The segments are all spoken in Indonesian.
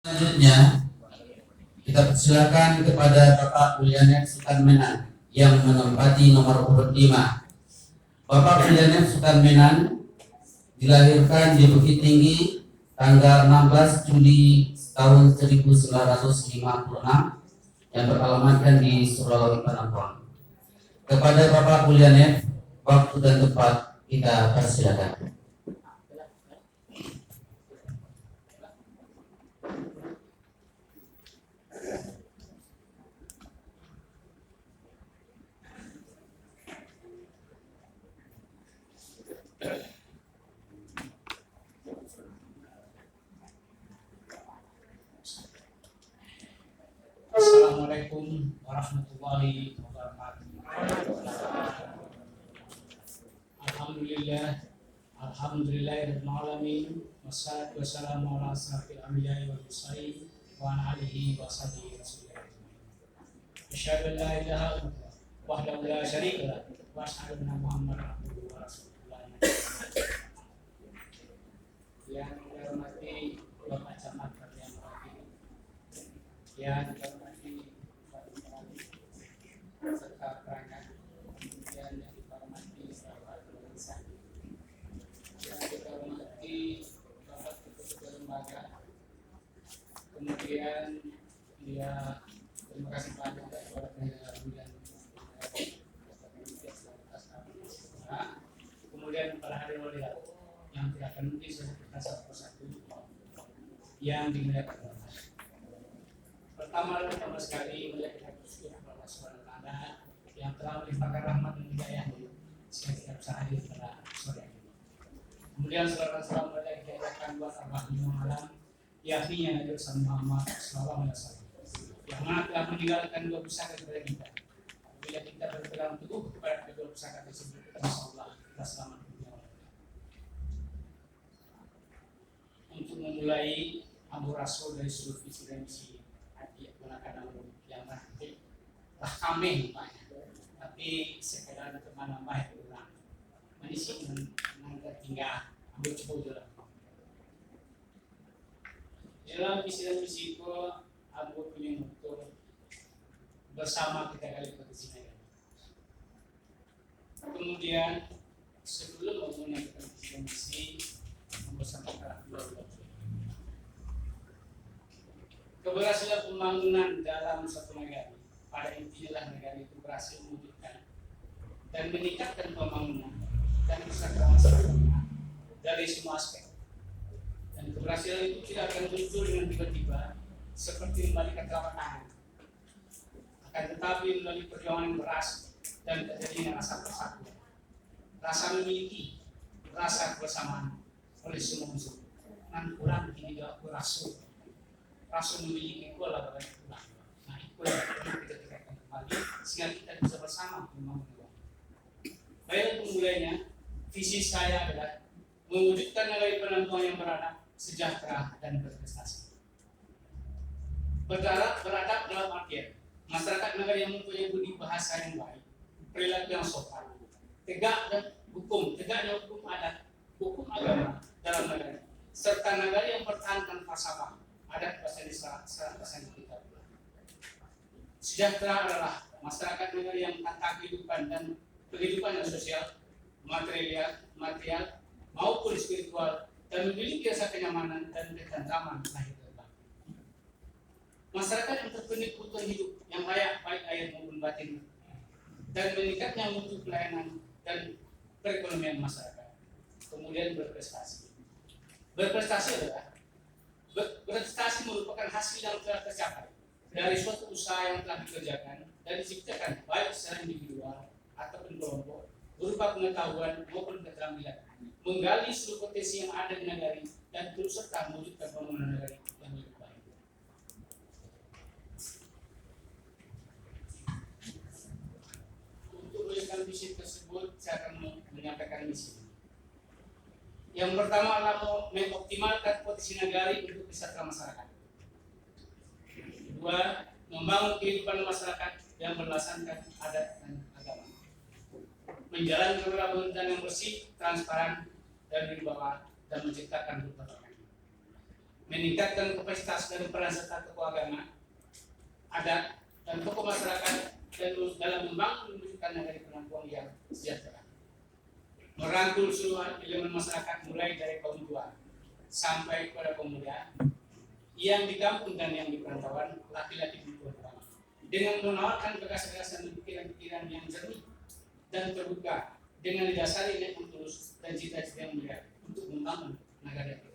Selanjutnya, kita persilakan kepada Bapak William Sukarmenan yang menempati nomor urut 5. Bapak William Sukarmenan dilahirkan di Bukit Tinggi tanggal 16 Juli tahun 1956 yang beralamatkan di Suralaya Panampang. Kepada Bapak William, waktu dan tempat kita persilakan. Assalamualaikum warahmatullahi wabarakatuh. Alhamdulillahirabbil alamin. Wassalatu wassalamu ala asyrafil anbiya'i wal mursalin wa ala alihi wa sahbihi wasallam. Asyhadu an la ilaha illallah wahdahu la syarika lah wa asyhadu anna Muhammadar abduhu wa rasuluh. Yang saya hormati Bapak Camat yang hadir, yang serta perangkat, kemudian yang dihormati sahabat pemirsa, yang dihormati bapak ketua lembaga, kemudian dia terima kasih banyak kepada penyelenggara dan kemudian para hadirin walilah yang tidak akan mungkin saya satu persatu yang dimuliakan Allah. Pertama sekali melihat bersyukur kepada Allah Subhanahu wa taala yang telah melimpahkan rahmat dan hidayah-Nya sehingga kita bisa hadir pada sore ini. Kemudian salam kita buat Al-Bahmi malam yakni yang Nabi Muhammad sallallahu alaihi wasallam yang mana telah meninggalkan dua pusaka kepada kita. Bila kita berpegang teguh kepada kedua pusaka tersebut, insyaallah kita selamat dunia. Untuk memulai Rasul dari seluruh visi dan misi gunakan yang terakhir lah kami tapi sekedar teman baik kurang menisi menangkap hingga ambil coba dalam visi dan misi itu aku punya motor bersama kita kali ke sini. Kemudian sebelum memulai visi dan misi bersama kita keberhasilan pembangunan dalam suatu negara, pada intinya negara itu berhasil mewujudkan dan meningkatkan pembangunan dan kesejahteraan masyarakatnya dari semua aspek. Dan keberhasilan itu tidak akan muncul dengan tiba-tiba seperti membalikan telapak tangan, akan tetapi melalui perjuangan yang keras dan terjadinya rasa persatuan, rasa memiliki, rasa kebersamaan oleh semua unsur. Nan kurang ini juga Rasul memiliki kuala pada itulah. Nah, itulah yang kita tingkatkan kembali sehingga kita bisa bersama membangun. Baik, pemulainya, visi saya adalah mewujudkan negara penentuan yang beradab, sejahtera dan berprestasi. Beradab dalam artian masyarakat negara yang mempunyai budi bahasa yang baik, perilaku yang sopan, tegaknya hukum adat, hukum agama dalam negara, serta negara yang pertahankan falsafah ada bahasa kita. Sejahtera adalah masyarakat negara yang tata kehidupan dan kehidupan yang sosial, material maupun spiritual dan memiliki rasa kenyamanan dan ketentraman lahir dan batin. Masyarakat yang terpenuhi kebutuhan hidup yang layak baik air maupun batin dan meningkatnya mutu pelayanan dan perekonomian masyarakat. Kemudian berprestasi. Berprestasi adalah berprestasi merupakan hasil yang telah tercapai dari suatu usaha yang telah dikerjakan dan diciptakan baik secara individual ataupun kelompok berupa pengetahuan maupun keterampilan, menggali seluruh potensi yang ada di negara dan terus serta mewujudkan pembangunan negara yang lebih baik. Untuk mewujudkan visi tersebut, saya akan menyampaikan misi. Yang pertama adalah mengoptimalkan potensi negara untuk kesejahteraan masyarakat. Kedua, membangun kehidupan masyarakat yang berdasarkan adat dan agama. Menjalankan pemerintahan yang bersih, transparan, dan berwibawa dan menciptakan keberlanjutan. meningkatkan kapasitas dan peran serta tokoh agama, adat, dan tokoh masyarakat dalam membangun mewujudkan negara penangguhan yang sejahtera. Merangkul seluruh elemen masyarakat mulai dari kaum tua sampai kepada kaum muda yang di kampung dan yang di perantauan, laki-laki dan perempuan, dengan menawarkan gagasan-gagasan dan pikiran-pikiran yang jernih dan terbuka dengan didasari niat yang tulus dan cita-cita yang mulia untuk membangun negara kita.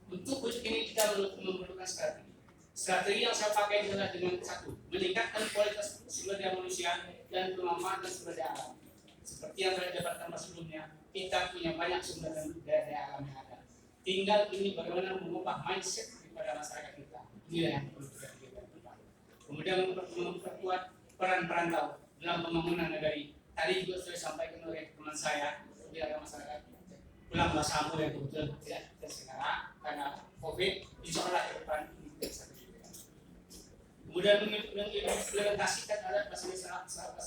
Untuk wujud ini kita memerlukan strategi. Strategi yang saya pakai adalah dengan satu, meningkatkan kualitas sumber daya manusia dan pemanfaatan sumber daya alam. Seperti yang saya jabarkan sebelumnya, kita punya banyak sumber daya alam yang ada. Tinggal ini bagaimana mengubah mindset kepada masyarakat kita. Inilah yang perlu kita pikirkan. Kemudian memperkuat peran perantau dalam pembangunan negari. Tadi juga sudah disampaikan oleh teman saya di masyarakat. Pulang Basamu yang kebetulan tidak terselenggara karena COVID, insya Allah ke depan ini tidak bisa dilakukan. Kemudian mengimplementasikan adat pasal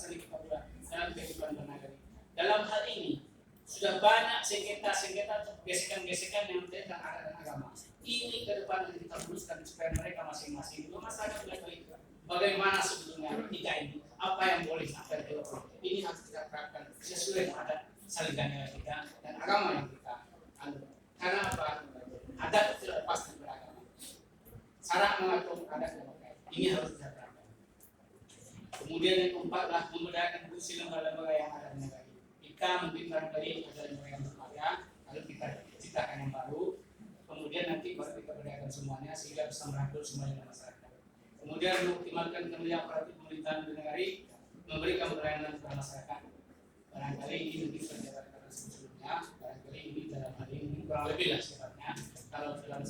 kita pula dalam kehidupan bernagari. Dalam hal ini sudah banyak sengketa atau gesekan-gesekan yang terkait dengan adat dan agama. Ini ke depan yang kita luruskan supaya mereka masing-masing juga masyarakat mengetahui bagaimana sebetulnya kita ini, apa yang boleh, apa yang tidak boleh. Ini harus kita terapkan sesuai dengan adat salingannya kita dan agama yang kita anut. Karena apa? Adat tidak lepas dari beragama. Cara mengatur adat dan agama ini harus kita terapkan. Kemudian yang keempatlah memudahkan fungsi lembaga-lembaga yang ada di negara. Kita mungkin barangkali ada lembaga yang berkarya, lalu kita ciptakan yang baru. Kemudian nanti baru kita berdayakan semuanya sehingga bisa merangkul semuanya masyarakat. Kemudian mengoptimalkan kinerja aparatur pemerintahan di negara, memberikan pelayanan kepada masyarakat. Barangkali ini lebih terjawab sebelumnya, barangkali ini dalam hal ini kurang lebih lah sifatnya. Kalau dalam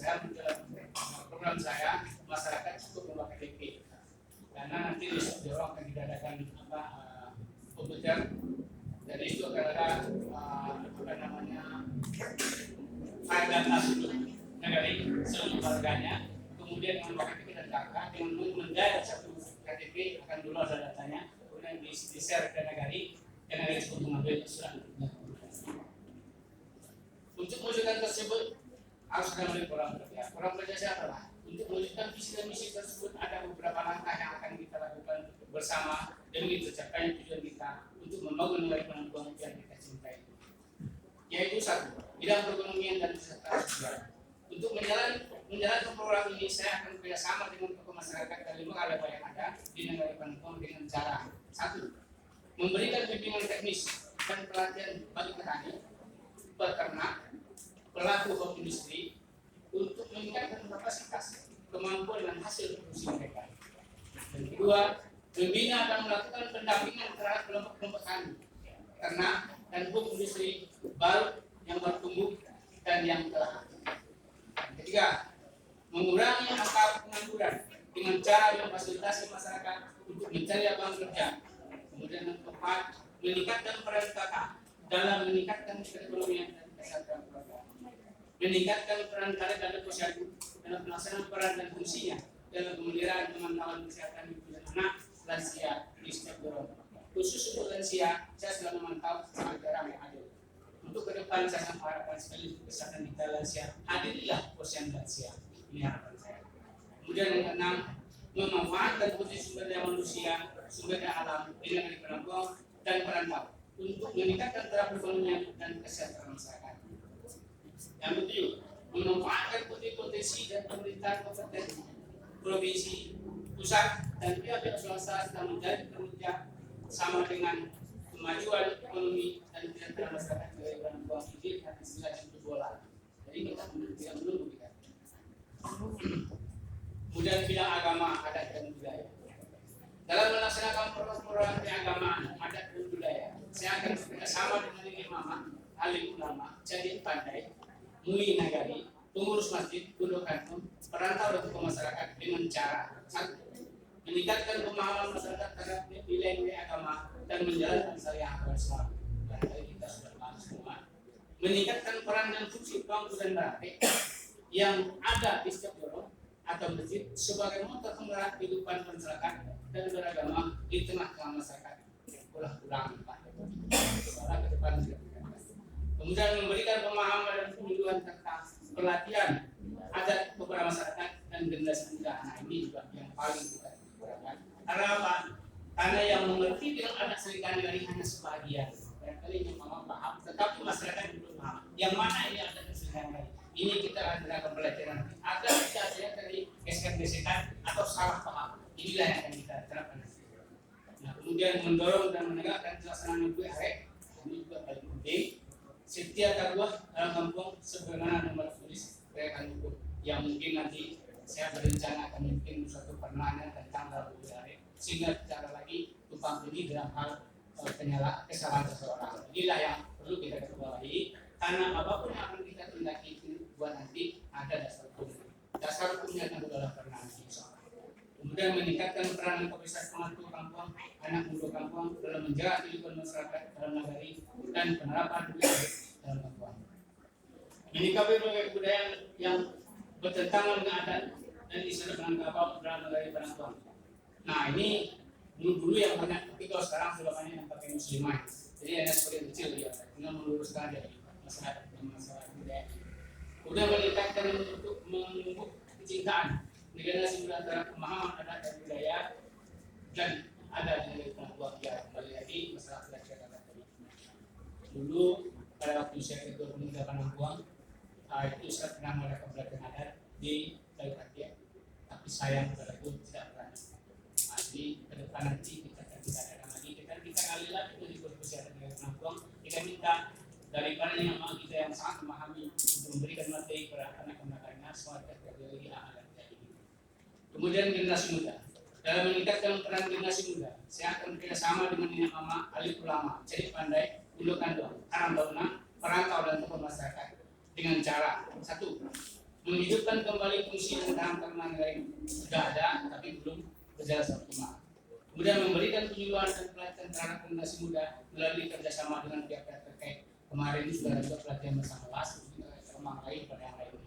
program saya, masyarakat cukup memakai KTP, karena nanti besok diorang akan diadakan komputer, jadi itu akan ada file data seluruh negara seluruh warganya. Kemudian dengan pakai KTP dan KK, dengan menggait satu KTP akan dulu ada datanya, kemudian di-share ke negara. Yang ada disebut mengambil surat. Untuk mewujudkan tersebut harus melalui program kerja. Program kerja siapa lah? Untuk mewujudkan visi dan misi tersebut ada beberapa langkah yang akan kita lakukan bersama demi tercapainya tujuan kita untuk membangun negara penangguhan yang kita cintai. Yaitu satu, bidang perekonomian dan kesejahteraan sosial. Untuk menjalankan program ini, saya akan bekerjasama dengan tokoh masyarakat dan lembaga yang ada di negara penangguhan dengan cara satu, memberikan bimbingan teknis dan pelatihan bagi petani, peternak, pelaku home industri untuk meningkatkan kapasitas, kemampuan dan hasil produksi mereka. Dan kedua, membina dan melakukan pendampingan terhadap kelompok-kelompok tani, ternak dan home industri baru yang bertumbuh dan yang telah. Dan ketiga, mengurangi angka pengangguran dengan cara memfasilitasi masyarakat untuk mencari lapangan kerja. Kemudian yang keempat, meningkatkan peran kakak dalam meningkatkan perekonomian dan kesejahteraan keluarga. Meningkatkan peran kader dan posyandu dalam pelaksanaan peran dan fungsinya dalam pemeliharaan pemantauan kesehatan ibu dan anak lansia di setiap daerah. Khusus untuk lansia, saya selalu memantau sangat jarang yang adil. Untuk ke depan saya sangat mengharapkan sekali kesehatan kita lansia, hadirlah posyandu lansia. Ini harapan saya. Kemudian yang keenam, memanfaatkan potensi sumber daya manusia, sumber daya alam dengan penangguhan dan perantau untuk meningkatkan taraf perekonomian dan kesejahteraan masyarakat. Yang ketujuh, memanfaatkan potensi dan pemerintahan kabupaten, provinsi, pusat dan pihak-pihak swasta sedang menjadi penunjang sama dengan kemajuan ekonomi dan kesejahteraan masyarakat dari penangguhan ini akan segera jemput bola. Jadi kita tidak menunggu kita. Kemudian bidang agama, adat dan budaya. Dalam melaksanakan program keagamaan, adat dan budaya, saya akan bekerjasama dengan imam, alim ulama, jadi pandai, mui nagari, pengurus masjid, guru kantor, perantau dan tokoh masyarakat dengan cara satu, meningkatkan pemahaman masyarakat terhadap nilai-nilai agama dan menjalankan syariah agama Islam. Barangkali kita sudah paham semua. Meningkatkan peran dan fungsi bangku dan batik yang ada di setiap lorong atau masjid sebagai motor penggerak kehidupan masyarakat dan beragama di tengah-tengah masyarakat. Ulang-ulang soalnya ke depan. Kemudian memberikan pemahaman dan penyuluhan tentang pelatihan adat kepada masyarakat dan generasi muda. Nah ini juga yang paling kita kurangkan. Karena apa? Karena yang mengerti dengan adat Srikandi hanya sebagian. Barangkali yang memang paham, tetapi masyarakat belum paham. Yang mana ini adat Srikandi? Ini kita akan belajar nanti. Agar tidak ada dari gesekan-gesekan atau salah paham. Inilah yang akan kita terapkan. Nah, kemudian mendorong dan menegakkan pelaksanaan WHRE ini juga paling penting. Setiap kabupaten dalam kampung sebagaimana nomor tulis rekan hukum yang mungkin nanti saya berencana akan bikin suatu permainan tentang dalam WHRE sehingga cara lagi tumpang ini dalam hal kesalahan seseorang. Inilah yang perlu kita ketahui karena apapun yang akan kita tindaki itu buat nanti ada dasar hukum. Dasar hukumnya akan dalam permainan. Kemudian meningkatkan peranan komisaris pengatur kampung, anak muda kampung dalam menjaga kehidupan masyarakat dalam nagari dan penerapan budaya dalam kampung. Menyikapi berbagai budaya yang bertentangan dengan adat dan istilah penangkapan dalam nagari kampung. Nah ini dulu yang banyak, tapi kalau sekarang sudah banyak yang pakai muslimah. Jadi ada seperti kecil ya, dengan meluruskan dari masyarakat dan masalah budaya. Kemudian meningkatkan untuk memupuk kecintaan di generasi muda antara pemahaman adat dan budaya dan ada di pengetahuan yang kembali lagi masalah belajar adat tadi. Dulu pada waktu saya ketua pemuda Panampuang itu saya pernah melakukan belajar adat di Kayu Katia, tapi sayang pada itu tidak pernah. Jadi ke depan nanti kita akan tidak ada lagi, kita kali lagi itu di kesehatan dari Panampuang kita minta daripada yang kita yang sangat memahami untuk memberikan materi kepada anak-anaknya semua terjadi adat. Kemudian generasi muda. Dalam meningkatkan peran generasi muda, saya akan bekerjasama dengan Nenek Mama, alim ulama, cerdik pandai, unduk kandung, karang dauna, perantau dan tokoh masyarakat dengan cara satu, menghidupkan kembali fungsi dan tahap terkenal yang sudah ada tapi belum berjalan optimal. Kemudian memberikan penyuluhan dan pelatihan terhadap generasi muda melalui kerjasama dengan pihak-pihak terkait. Kemarin ini sudah ada pelatihan bersama las, sama lain pada yang lain.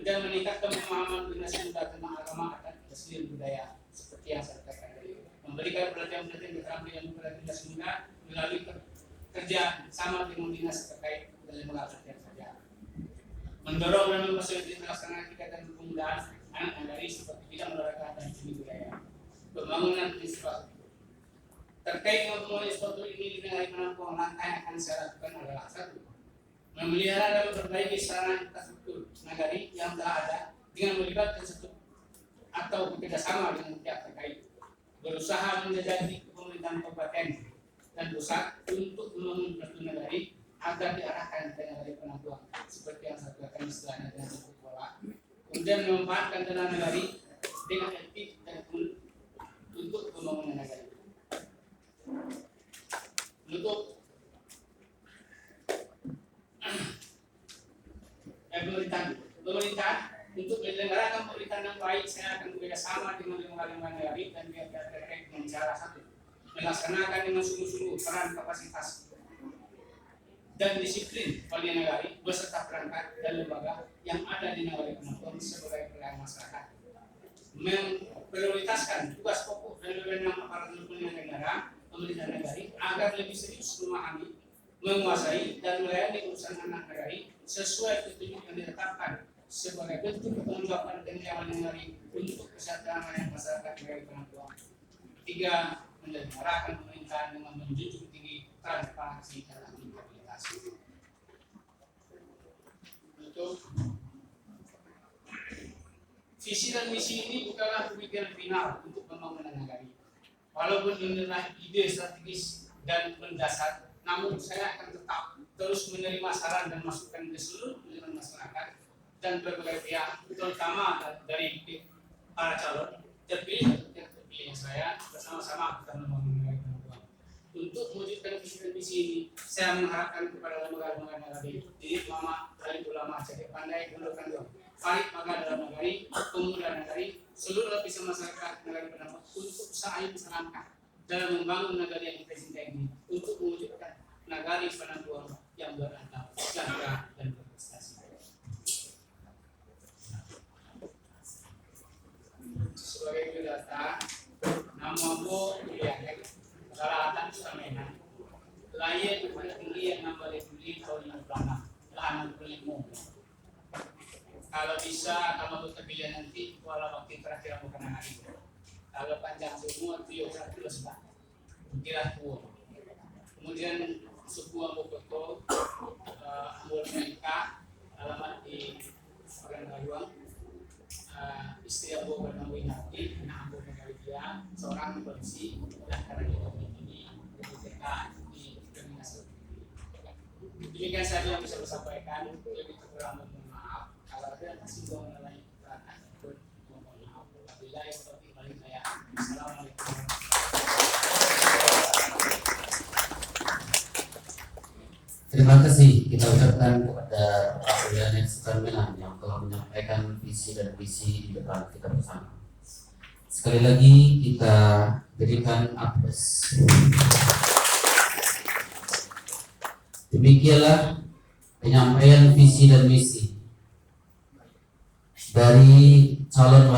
Kemudian meningkatkan pemahaman generasi muda tentang agama dan kesenian budaya seperti yang saya katakan tadi. Memberikan pelatihan-pelatihan keterampilan kepada generasi muda melalui kerja sama dengan dinas terkait dalam melakukan kerja. Mendorong dan memfasilitasi pelaksanaan kegiatan pemudaan anak nagari seperti bidang olahraga dan seni budaya. Pembangunan infrastruktur. Terkait dengan pembangunan infrastruktur ini di negara Panampuang, langkah yang akan saya lakukan adalah satu, memelihara dan memperbaiki sarana infrastruktur nagari yang telah ada dengan melibatkan satu atau bekerjasama dengan pihak terkait, berusaha menjajaki pemerintahan kabupaten dan pusat untuk membangun infrastruktur nagari agar diarahkan ke nagari Panampuang seperti yang saya katakan istilahnya dengan satu pola. Kemudian memanfaatkan dana nagari dengan efektif dan untuk pembangunan nagari. Untuk pemerintah untuk menyelenggarakan pemerintahan yang baik, saya akan bekerjasama dengan lembaga-lembaga nagari dan pihak-pihak terkait dengan cara satu, melaksanakan dengan sungguh-sungguh peran kapasitas dan disiplin wali nagari beserta perangkat dan lembaga yang ada di nagari Panampuang sebagai pelayan masyarakat. Memprioritaskan tugas pokok dan wewenang aparatur negara pemerintah nagari agar lebih serius memahami, menguasai dan melayani urusan anak nagari sesuai petunjuk yang ditetapkan sebagai bentuk pertanggungjawaban dan keamanan nagari untuk kesejahteraan masyarakat nagari Panampuang. Tiga, menyelenggarakan pemerintahan dengan menjunjung tinggi transparansi dan akuntabilitas. Untuk visi dan misi ini bukanlah pemikiran final untuk pembangunan nagari. Walaupun ini adalah ide strategis dan mendasar, namun saya akan tetap terus menerima saran dan masukan dari seluruh elemen masyarakat dan berbagai pihak, terutama dari para calon terpilih saya bersama-sama kita membangun nagari Panampuang. Untuk mewujudkan visi dan misi ini, saya mengharapkan kepada lembaga-lembaga nagari, Nenek Mama, alim ulama, cerdik pandai, unduk kandung, Farid Maga dalam nagari, pemuda nagari, seluruh lapisan masyarakat nagari Panampuang untuk saling selangkah dalam membangun nagari yang kita cintai ini untuk mewujudkan nagari Panampuang yang beradab, sejahtera dan berprestasi. Sebagai biodata, nama Bu Yakin, Salatan Stamina, lahir pada tinggi yang nama Republik tahun 56, lahan 65. Kalau bisa kamu terpilih nanti walau waktu terakhir kamu kena hari. Kalau panjang semua itu yuk terus pak. Kira kuo. Kemudian sebuah foto ambil mereka alamat di Pagandaluang. Istri Abu bernama Winati, anak Abu bernama dia, seorang polisi dan karena ini DPK di Kriminasi. Demikian saja yang bisa saya sampaikan. Lebih kurang mohon maaf. Kalau ada tersinggung mengenai keterangan pun mohon maaf. Apabila yang topik paling saya. Assalamualaikum. Terima kasih kita ucapkan kepada Bapak Ulyanex Sukarmenan yang telah menyampaikan visi dan misi di depan kita bersama. Sekali lagi kita berikan aplaus. Demikianlah penyampaian visi dan misi dari calon